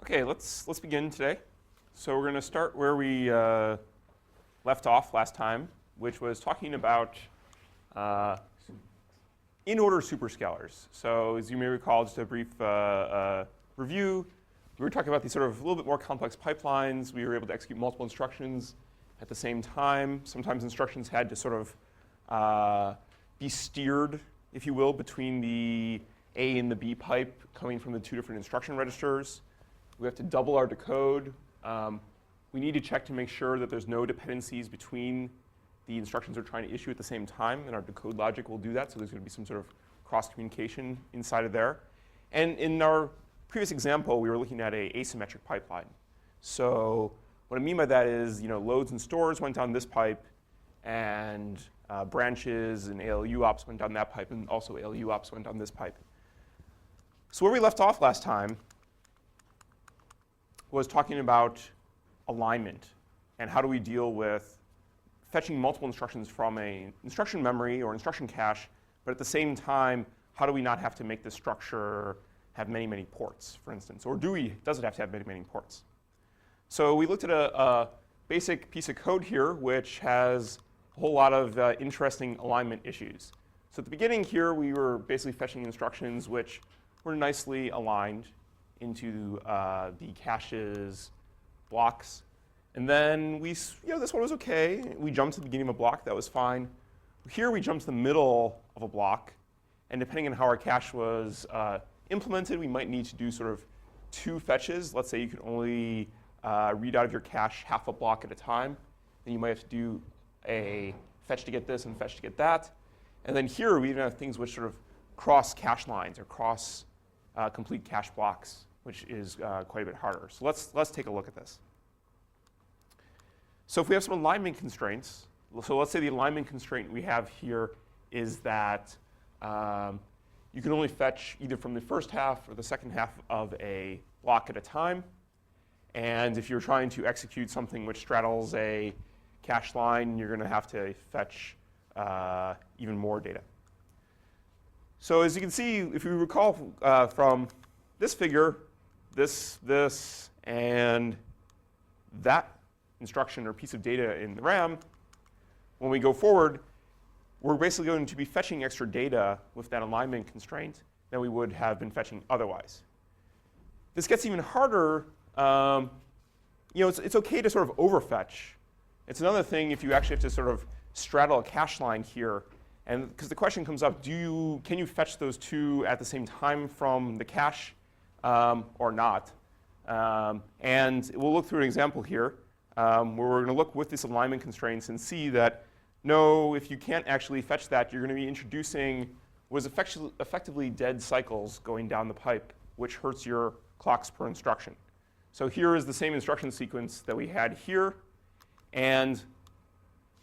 Okay, let's begin today. So we're going to start where we left off last time, which was talking about in-order superscalars. So as you may recall, just a brief review, we were talking about these sort of a little bit more complex pipelines. We were able to execute multiple instructions at the same time. Sometimes instructions had to sort of be steered, if you will, between the A and the B pipe coming from the two different instruction registers. We have to double our decode. We need to check to make sure that there's no dependencies between the instructions we're trying to issue at the same time, and our decode logic will do that, so there's going to be some sort of cross-communication inside of there. And in our previous example, we were looking at an asymmetric pipeline. So what I mean by that is, loads and stores went down this pipe, and branches and ALU ops went down that pipe, and also ALU ops went down this pipe. So where we left off last time was talking about alignment and how do we deal with fetching multiple instructions from an instruction memory or instruction cache, but at the same time, how do we not have to make this structure have many, many ports, for instance? Or does it have to have many, many ports? So we looked at a basic piece of code here which has a whole lot of interesting alignment issues. So at the beginning here, we were basically fetching instructions which were nicely aligned into the cache's blocks. And then this one was OK. We jumped to the beginning of a block. That was fine. Here we jumped to the middle of a block. And depending on how our cache was implemented, we might need to do sort of two fetches. Let's say you could only read out of your cache half a block at a time. Then you might have to do a fetch to get this and fetch to get that. And then here we even have things which sort of cross cache lines or cross complete cache blocks, which is quite a bit harder. So let's take a look at this. So if we have some alignment constraints, so let's say the alignment constraint we have here is that you can only fetch either from the first half or the second half of a block at a time. And if you're trying to execute something which straddles a cache line, you're going to have to fetch even more data. So as you can see, if you recall from this figure, this, and that instruction or piece of data in the RAM, when we go forward, we're basically going to be fetching extra data with that alignment constraint than we would have been fetching otherwise. This gets even harder. It's OK to sort of overfetch. It's another thing if you actually have to sort of straddle a cache line here. And because the question comes up, can you fetch those two at the same time from the cache or not? And we'll look through an example here where we're going to look with these alignment constraints and see that, no, if you can't actually fetch that, you're going to be introducing what is effectively dead cycles going down the pipe, which hurts your clocks per instruction. So here is the same instruction sequence that we had here. And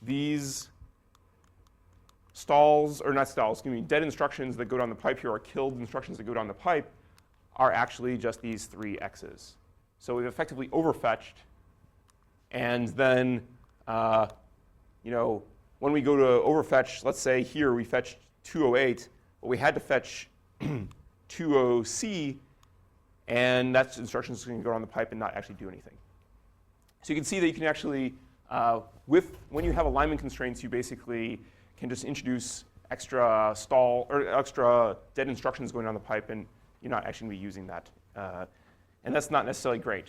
these dead instructions that go down the pipe here, or killed instructions that go down the pipe, are actually just these three X's. So we've effectively overfetched. And then, when we go to overfetch, let's say here we fetched 208, but we had to fetch 20C, and that instruction is going to go down the pipe and not actually do anything. So you can see that you can actually, when you have alignment constraints, you basically can just introduce extra extra dead instructions going down the pipe, and you're not actually going to be using that. And that's not necessarily great.